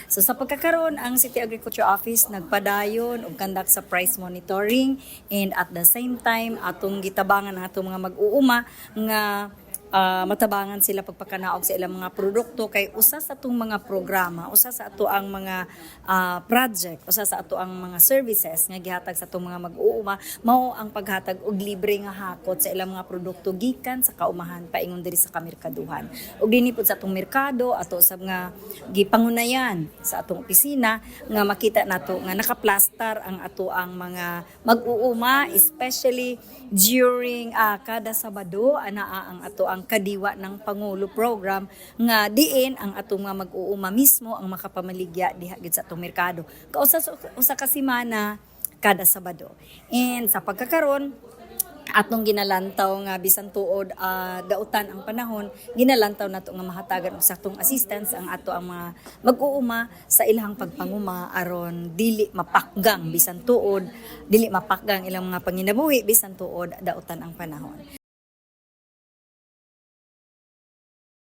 So sa pagkakaroon, ang City Agriculture Office nagpadayon og conduct sa price monitoring, and at the same time atong gitabangan ang atong mga mag-uuma nga matabangan sila pagpakanaog sa ilang mga produkto, kay usa sa atong mga programa, usa sa ato ang mga project, usa sa ato ang mga services nga gihatag sa atong mga mag-uuma mao ang paghatag og libre nga hakot sa ilang mga produkto gikan sa kaumahan paingon diri sa kamerkaduhan. Ug dinhi pud sa atong merkado ato sab nga gipangunayan sa atong opisina nga makita nato nga nakaplastar ang ato ang mga mag-uuma, especially during kada Sabado anaa ang ato ang kadiwa ng Pangulo program nga diin ang atong mga mag-uuma mismo ang makapamaligya diha gid sa atong merkado. Usa ka semana kada Sabado. And sa pagkakaron atong ginalantaw nga bisan tuod dautan ang panahon, ginalantaw nato nga mahatagan og saktong assistance ang ato ang mga mag-uuma sa ilahang pagpanguma aron dili mapakgang bisan tuod, dili mapakgang ilang mga panginabuhi bisan tuod dautan ang panahon.